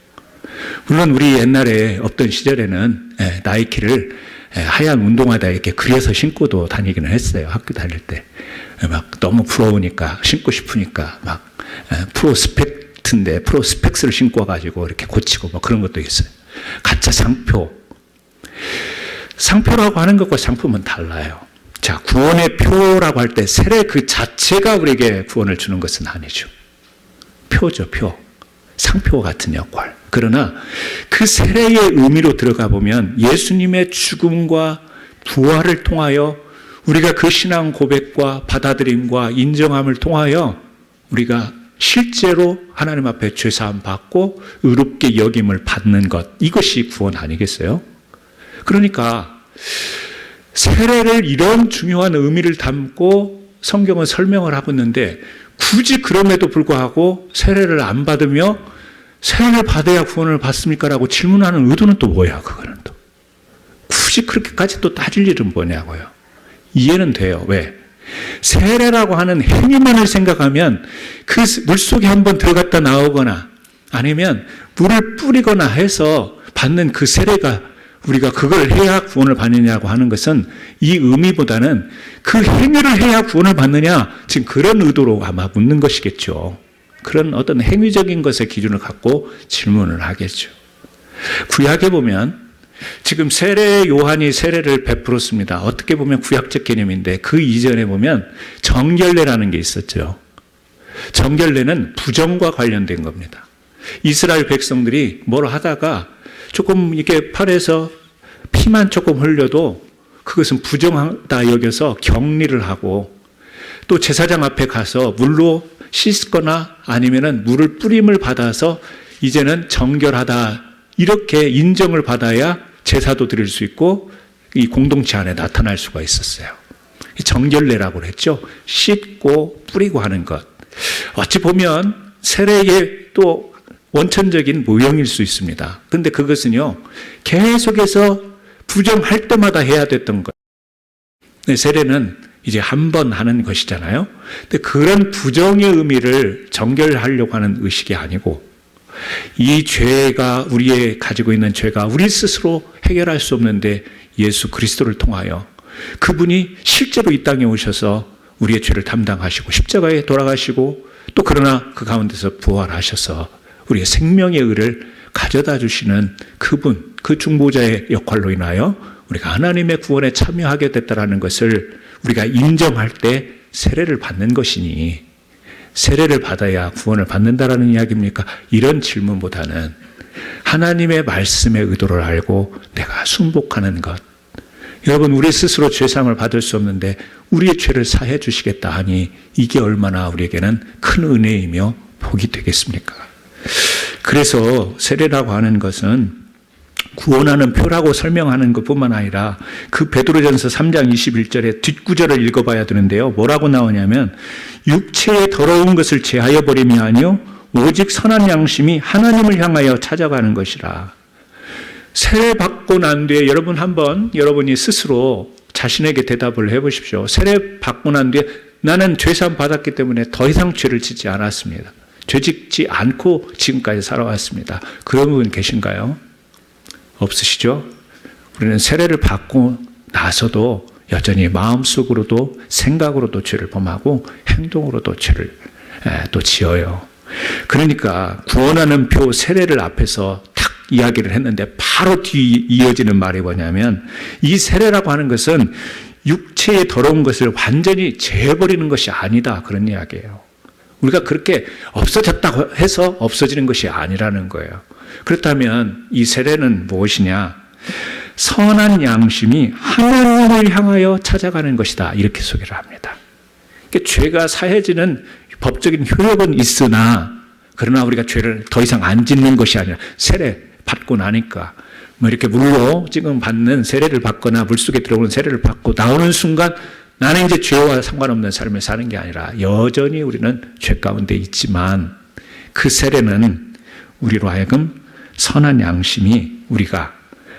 물론 우리 옛날에 없던 시절에는 나이키를 하얀 운동화에다 이렇게 그려서 신고도 다니기는 했어요. 학교 다닐 때. 막 너무 부러우니까, 신고 싶으니까 막 프로스펙트인데 프로스펙스를 신고 와가지고 이렇게 고치고 그런 것도 있어요. 가짜 상표. 상표라고 하는 것과 상품은 달라요. 자, 구원의 표라고 할 때 세례 그 자체가 우리에게 구원을 주는 것은 아니죠. 표죠, 표. 상표와 같은 역할. 그러나 그 세례의 의미로 들어가 보면 예수님의 죽음과 부활을 통하여 우리가 그 신앙 고백과 받아들임과 인정함을 통하여 우리가 실제로 하나님 앞에 죄사함 받고 의롭게 여김을 받는 것, 이것이 구원 아니겠어요? 그러니까 세례를 이런 중요한 의미를 담고 성경은 설명을 하고 있는데, 굳이 그럼에도 불구하고 세례를 안 받으며 세례를 받아야 구원을 받습니까? 라고 질문하는 의도는 또 뭐야, 그거는 또. 굳이 그렇게까지 또 따질 일은 뭐냐고요. 이해는 돼요. 왜? 세례라고 하는 행위만을 생각하면 그 물속에 한번 들어갔다 나오거나 아니면 물을 뿌리거나 해서 받는 그 세례가 우리가 그걸 해야 구원을 받느냐고 하는 것은 이 의미보다는 그 행위를 해야 구원을 받느냐, 지금 그런 의도로 아마 묻는 것이겠죠. 그런 어떤 행위적인 것의 기준을 갖고 질문을 하겠죠. 구약에 보면 지금 세례 요한이 세례를 베풀었습니다. 어떻게 보면 구약적 개념인데 그 이전에 보면 정결례라는 게 있었죠. 정결례는 부정과 관련된 겁니다. 이스라엘 백성들이 뭘 하다가 조금 이렇게 팔에서 피만 조금 흘려도 그것은 부정하다 여겨서 격리를 하고, 또 제사장 앞에 가서 물로 씻거나 아니면은 물을 뿌림을 받아서 이제는 정결하다 이렇게 인정을 받아야 제사도 드릴 수 있고 이 공동체 안에 나타날 수가 있었어요. 정결례라고 했죠. 씻고 뿌리고 하는 것. 어찌 보면 세례의 또 원천적인 모형일 수 있습니다. 그런데 그것은요, 계속해서 부정할 때마다 해야 됐던 거예요. 세례는 이제 한 번 하는 것이잖아요. 근데 그런 부정의 의미를 정결하려고 하는 의식이 아니고, 이 죄가, 우리의 가지고 있는 죄가 우리 스스로 해결할 수 없는데 예수 그리스도를 통하여 그분이 실제로 이 땅에 오셔서 우리의 죄를 담당하시고 십자가에 돌아가시고, 또 그러나 그 가운데서 부활하셔서 우리의 생명의 의를 가져다 주시는 그분, 그 중보자의 역할로 인하여 우리가 하나님의 구원에 참여하게 됐다라는 것을 우리가 인정할 때 세례를 받는 것이니, 세례를 받아야 구원을 받는다라는 이야기입니까? 이런 질문보다는 하나님의 말씀의 의도를 알고 내가 순복하는 것. 여러분, 우리 스스로 죄상을 받을 수 없는데 우리의 죄를 사해 주시겠다 하니 이게 얼마나 우리에게는 큰 은혜이며 복이 되겠습니까? 그래서 세례라고 하는 것은 구원하는 표라고 설명하는 것뿐만 아니라 그 베드로전서 3장 21절의 뒷구절을 읽어봐야 되는데요. 뭐라고 나오냐면 육체의 더러운 것을 제하여 버림이 아니요 오직 선한 양심이 하나님을 향하여 찾아가는 것이라. 세례 받고 난 뒤에 여러분 한번 여러분이 스스로 자신에게 대답을 해보십시오. 세례 받고 난 뒤에 나는 죄사함 받았기 때문에 더 이상 죄를 짓지 않았습니다. 죄 짓지 않고 지금까지 살아왔습니다. 그런 분 계신가요? 없으시죠? 우리는 세례를 받고 나서도 여전히 마음속으로도 생각으로도 죄를 범하고 행동으로도 죄를 또 지어요. 그러니까 구원하는 표 세례를 앞에서 탁 이야기를 했는데 바로 뒤 이어지는 말이 뭐냐면, 이 세례라고 하는 것은 육체의 더러운 것을 완전히 제해버리는 것이 아니다, 그런 이야기예요. 우리가 그렇게 없어졌다고 해서 없어지는 것이 아니라는 거예요. 그렇다면 이 세례는 무엇이냐? 선한 양심이 하나님을 향하여 찾아가는 것이다, 이렇게 소개를 합니다. 그러니까 죄가 사해지는 법적인 효력은 있으나, 그러나 우리가 죄를 더 이상 안 짓는 것이 아니라 세례 받고 나니까 뭐 이렇게 물로 지금 받는 세례를 받거나 물속에 들어오는 세례를 받고 나오는 순간 나는 이제 죄와 상관없는 삶을 사는 게 아니라 여전히 우리는 죄 가운데 있지만, 그 세례는 우리로 하여금 선한 양심이 우리가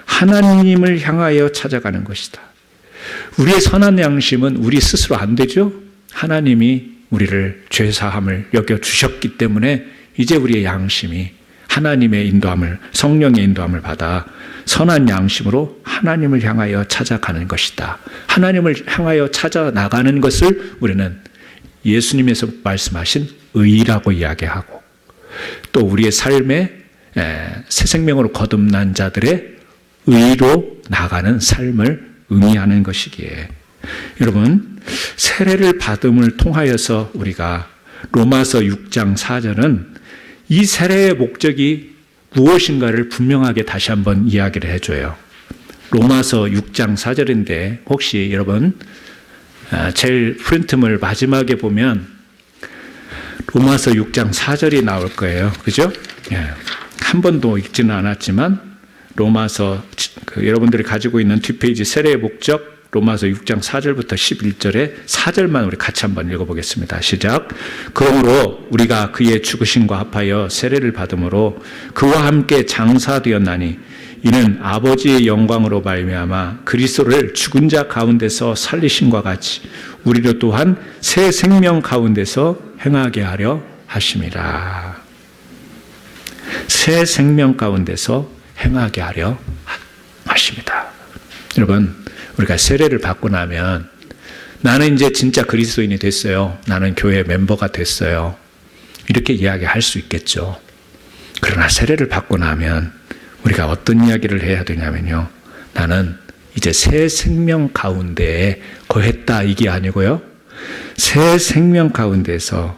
하나님을 향하여 찾아가는 것이다. 우리의 선한 양심은 우리 스스로 안 되죠? 하나님이 우리를 죄사함을 여겨주셨기 때문에 이제 우리의 양심이 하나님의 인도함을, 성령의 인도함을 받아 선한 양심으로 하나님을 향하여 찾아가는 것이다. 하나님을 향하여 찾아 나가는 것을 우리는 예수님에서 말씀하신 의라고 이야기하고, 또 우리의 삶에 새 생명으로 거듭난 자들의 의로 나가는 삶을 의미하는 것이기에, 여러분, 세례를 받음을 통하여서 우리가 로마서 6장 4절은 이 세례의 목적이 무엇인가를 분명하게 다시 한번 이야기를 해줘요. 로마서 6장 4절인데 혹시 여러분 제일 프린트물 마지막에 보면 로마서 6장 4절이 나올 거예요. 그죠? 한 번도 읽지는 않았지만 로마서 여러분들이 가지고 있는 뒷페이지 세례의 목적 로마서 6장 4절부터 11절에 4절만 우리 같이 한번 읽어보겠습니다. 시작. 그러므로 우리가 그의 죽으심과 합하여 세례를 받음으로 그와 함께 장사되었나니 이는 아버지의 영광으로 말미암아 그리스도를 죽은 자 가운데서 살리심과 같이 우리로 또한 새 생명 가운데서 행하게 하려 하심이라. 새 생명 가운데서 행하게 하려 하십니다. 여러분, 우리가 세례를 받고 나면 나는 이제 진짜 그리스도인이 됐어요. 나는 교회 멤버가 됐어요. 이렇게 이야기할 수 있겠죠. 그러나 세례를 받고 나면 우리가 어떤 이야기를 해야 되냐면요. 나는 이제 새 생명 가운데에 거했다, 이게 아니고요. 새 생명 가운데서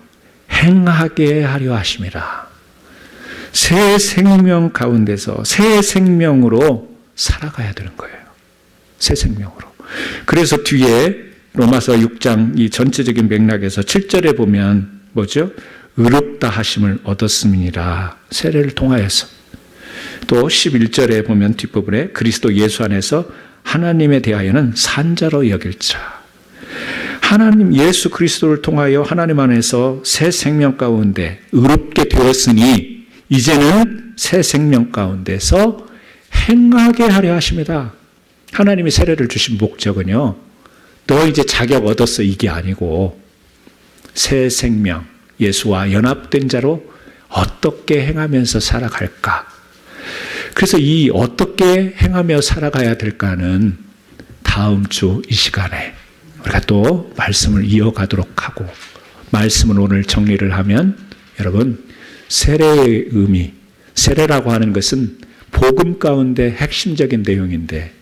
행하게 하려 하심이라. 새 생명 가운데서 새 생명으로 살아가야 되는 거예요. 새 생명으로. 그래서 뒤에 로마서 6장 이 전체적인 맥락에서 7절에 보면 뭐죠? 의롭다 하심을 얻었음이니라. 세례를 통하여서. 또 11절에 보면 뒷부분에 그리스도 예수 안에서 하나님에 대하여는 산자로 여길지라. 하나님 예수 그리스도를 통하여 하나님 안에서 새 생명 가운데 의롭게 되었으니 이제는 새 생명 가운데서 행하게 하려 하십니다. 하나님이 세례를 주신 목적은요, 너 이제 자격 얻었어 이게 아니고 새 생명, 예수와 연합된 자로 어떻게 행하면서 살아갈까. 그래서 이 어떻게 행하며 살아가야 될까는 다음 주 이 시간에 우리가 또 말씀을 이어가도록 하고, 말씀을 오늘 정리를 하면 여러분, 세례의 의미, 세례라고 하는 것은 복음 가운데 핵심적인 내용인데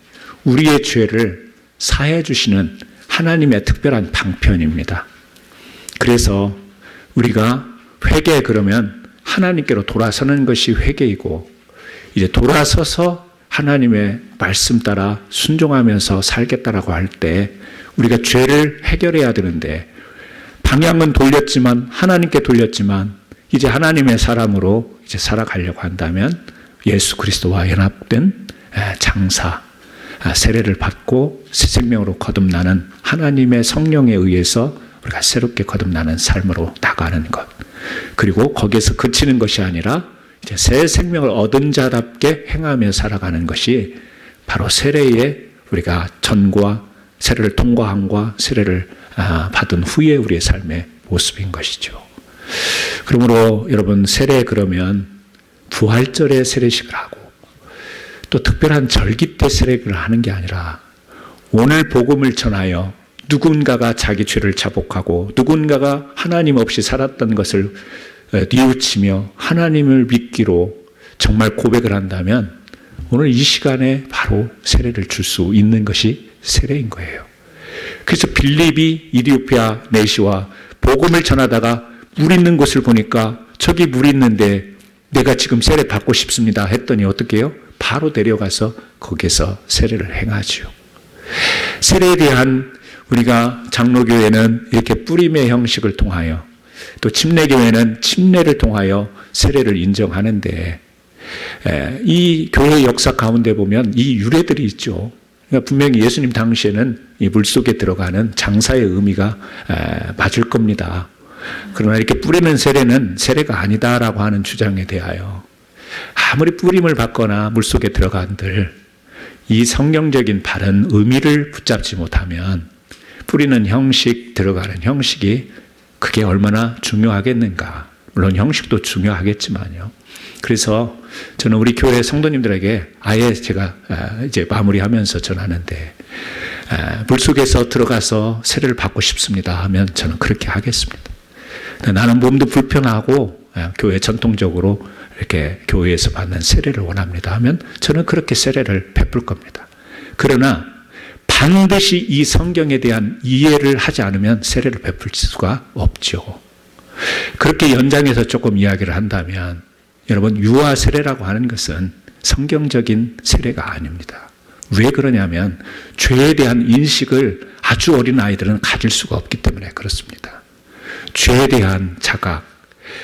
우리의 죄를 사해 주시는 하나님의 특별한 방편입니다. 그래서 우리가 회개, 그러면 하나님께로 돌아서는 것이 회개이고, 이제 돌아서서 하나님의 말씀 따라 순종하면서 살겠다라고 할 때 우리가 죄를 해결해야 되는데, 방향은 돌렸지만, 하나님께 돌렸지만 이제 하나님의 사람으로 이제 살아가려고 한다면 예수 그리스도와 연합된 장사, 세례를 받고 새 생명으로 거듭나는 하나님의 성령에 의해서 우리가 새롭게 거듭나는 삶으로 나가는 것, 그리고 거기에서 그치는 것이 아니라 이제 새 생명을 얻은 자답게 행하며 살아가는 것이 바로 세례의 우리가 전과 세례를 통과함과 세례를 받은 후에 우리의 삶의 모습인 것이죠. 그러므로 여러분, 세례 그러면 부활절에 세례식을 하고 또 특별한 절기 때 세례를 하는 게 아니라 오늘 복음을 전하여 누군가가 자기 죄를 자복하고 누군가가 하나님 없이 살았던 것을 뉘우치며 하나님을 믿기로 정말 고백을 한다면 오늘 이 시간에 바로 세례를 줄 수 있는 것이 세례인 거예요. 그래서 빌립이 이디오피아 내시와 복음을 전하다가 물 있는 곳을 보니까 저기 물 있는데 내가 지금 세례 받고 싶습니다 했더니 어떻게 해요? 바로 데려가서 거기서 세례를 행하죠. 세례에 대한 우리가 장로교회는 이렇게 뿌림의 형식을 통하여, 또 침례교회는 침례를 통하여 세례를 인정하는데, 이 교회 역사 가운데 보면 이 유래들이 있죠. 그러니까 분명히 예수님 당시에는 이 물속에 들어가는 장사의 의미가 맞을 겁니다. 그러나 이렇게 뿌리는 세례는 세례가 아니다라고 하는 주장에 대하여 아무리 뿌림을 받거나 물속에 들어간들 이 성경적인 바른 의미를 붙잡지 못하면 뿌리는 형식, 들어가는 형식이 그게 얼마나 중요하겠는가. 물론 형식도 중요하겠지만요. 그래서 저는 우리 교회 성도님들에게 아예 제가 이제 마무리하면서 전하는데, 물속에서 들어가서 세례를 받고 싶습니다 하면 저는 그렇게 하겠습니다. 나는 몸도 불편하고 교회 전통적으로 이렇게 교회에서 받는 세례를 원합니다 하면 저는 그렇게 세례를 베풀 겁니다. 그러나 반드시 이 성경에 대한 이해를 하지 않으면 세례를 베풀 수가 없죠. 그렇게 연장해서 조금 이야기를 한다면, 여러분, 유아 세례라고 하는 것은 성경적인 세례가 아닙니다. 왜 그러냐면 죄에 대한 인식을 아주 어린 아이들은 가질 수가 없기 때문에 그렇습니다. 죄에 대한 자각,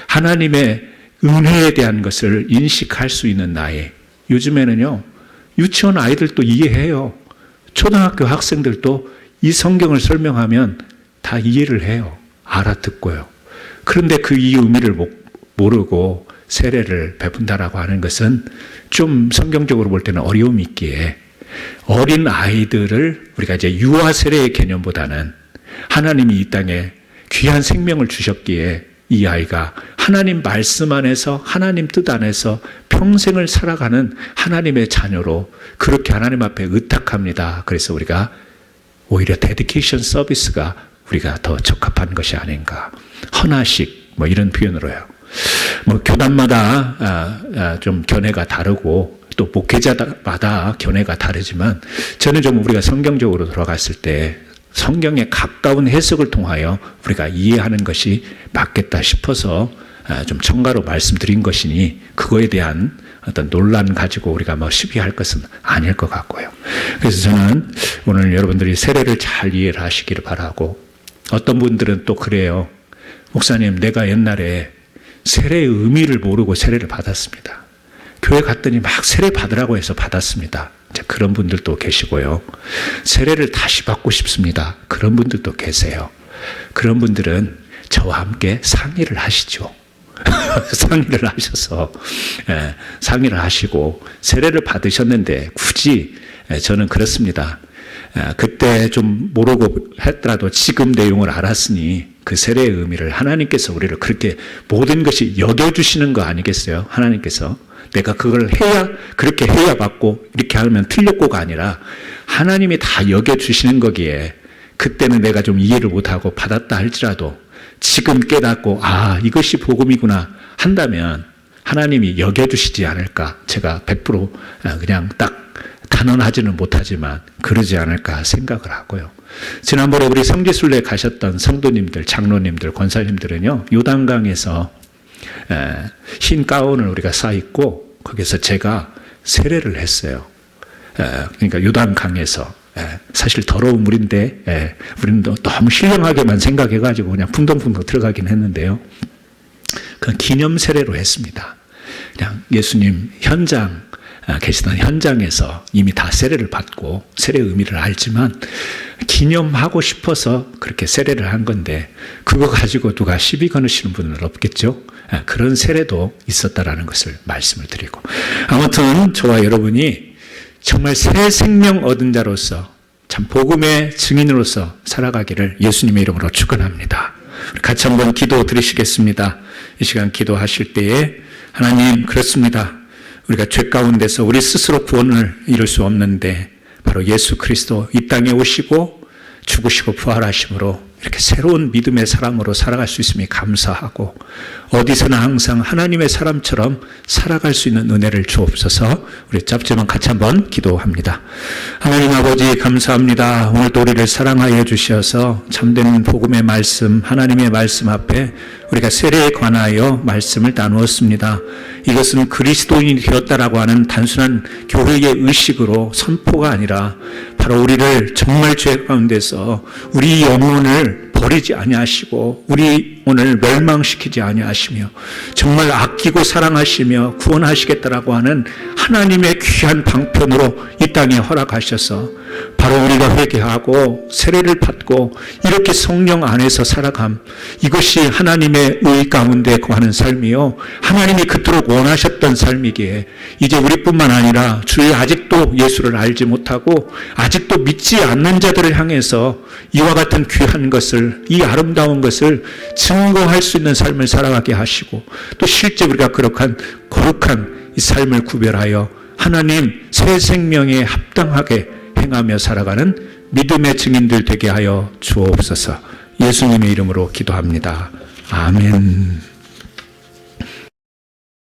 하나님의 은혜에 대한 것을 인식할 수 있는 나이. 요즘에는요, 유치원 아이들도 이해해요. 초등학교 학생들도 이 성경을 설명하면 다 이해를 해요. 알아듣고요. 그런데 그 이 의미를 모르고 세례를 베푼다라고 하는 것은 좀 성경적으로 볼 때는 어려움이 있기에, 어린 아이들을 우리가 이제 유아 세례의 개념보다는 하나님이 이 땅에 귀한 생명을 주셨기에 이 아이가 하나님 말씀 안에서, 하나님 뜻 안에서 평생을 살아가는 하나님의 자녀로 그렇게 하나님 앞에 의탁합니다. 그래서 우리가 오히려 데디케이션 서비스가 우리가 더 적합한 것이 아닌가. 헌화식 뭐 이런 표현으로요. 뭐 교단마다 좀 견해가 다르고 또 목회자마다 견해가 다르지만, 저는 좀 우리가 성경적으로 들어갔을 때 성경에 가까운 해석을 통하여 우리가 이해하는 것이 맞겠다 싶어서 좀 첨가로 말씀드린 것이니 그거에 대한 어떤 논란 가지고 우리가 뭐 시비할 것은 아닐 것 같고요. 그래서 저는 오늘 여러분들이 세례를 잘 이해를 하시기를 바라고, 어떤 분들은 또 그래요. 목사님, 내가 옛날에 세례의 의미를 모르고 세례를 받았습니다. 교회 갔더니 막 세례 받으라고 해서 받았습니다. 그런 분들도 계시고요. 세례를 다시 받고 싶습니다. 그런 분들도 계세요. 그런 분들은 저와 함께 상의를 하시죠. 상의를 하셔서 상의를 하시고 세례를 받으셨는데 굳이 저는 그렇습니다. 그때 좀 모르고 했더라도 지금 내용을 알았으니 그 세례의 의미를 하나님께서 우리를 그렇게 모든 것이 여겨주시는 거 아니겠어요? 하나님께서 내가 그걸 해야, 그렇게 해야 받고 이렇게 하면 틀렸고가 아니라 하나님이 다 여겨주시는 거기에 그때는 내가 좀 이해를 못하고 받았다 할지라도 지금 깨닫고 이것이 복음이구나 한다면 하나님이 여겨주시지 않을까. 제가 100% 그냥 딱 단언하지는 못하지만 그러지 않을까 생각을 하고요. 지난번에 우리 성지순례 가셨던 성도님들, 장로님들, 권사님들은요, 요단강에서 흰 가운을 우리가 쌓입고 거기서 제가 세례를 했어요. 그러니까 요단강에서. 사실 더러운 물인데 우리는 너무 신령하게만 생각해가지고 그냥 풍덩풍덩 들어가긴 했는데요. 그 기념 세례로 했습니다. 그냥 예수님 현장 계시던 현장에서 이미 다 세례를 받고 세례의 의미를 알지만 기념하고 싶어서 그렇게 세례를 한 건데 그거 가지고 누가 시비 거느시는 분은 없겠죠. 그런 세례도 있었다라는 것을 말씀을 드리고, 아무튼 저와 여러분이 정말 새 생명 얻은 자로서 참 복음의 증인으로서 살아가기를 예수님의 이름으로 축원합니다. 같이 한번 기도 드리시겠습니다. 이 시간 기도하실 때에 하나님, 그렇습니다. 우리가 죄 가운데서 우리 스스로 구원을 이룰 수 없는데 바로 예수 그리스도 이 땅에 오시고 죽으시고 부활하심으로 이렇게 새로운 믿음의 사람으로 살아갈 수 있음이 감사하고 어디서나 항상 하나님의 사람처럼 살아갈 수 있는 은혜를 주옵소서. 우리 짧지만 같이 한번 기도합니다. 하나님 아버지 감사합니다. 오늘도 우리를 사랑하여 주셔서 참된 복음의 말씀, 하나님의 말씀 앞에 우리가 세례에 관하여 말씀을 나누었습니다. 이것은 그리스도인이 되었다라고 하는 단순한 교회의 의식으로 선포가 아니라 바로 우리를 정말 죄 가운데서 우리 영혼을 버리지 아니하시고 우리 오늘 멸망시키지 아니하시며 정말 아끼고 사랑하시며 구원하시겠다라고 하는 하나님의 귀한 방편으로 이 땅에 허락하셔서 바로 우리가 회개하고 세례를 받고 이렇게 성령 안에서 살아감, 이것이 하나님의 의 가운데 거하는 삶이요 하나님이 그토록 원하셨던 삶이기에 이제 우리뿐만 아니라 주의 아직도 예수를 알지 못하고 아직도 믿지 않는 자들을 향해서 이와 같은 귀한 것을, 이 아름다운 것을 증거할 수 있는 삶을 살아가게 하시고 또 실제 우리가 거룩한 이 삶을 구별하여 하나님 새 생명에 합당하게 행하며 살아가는 믿음의 증인들 되게 하여 주옵소서. 예수님의 이름으로 기도합니다. 아멘.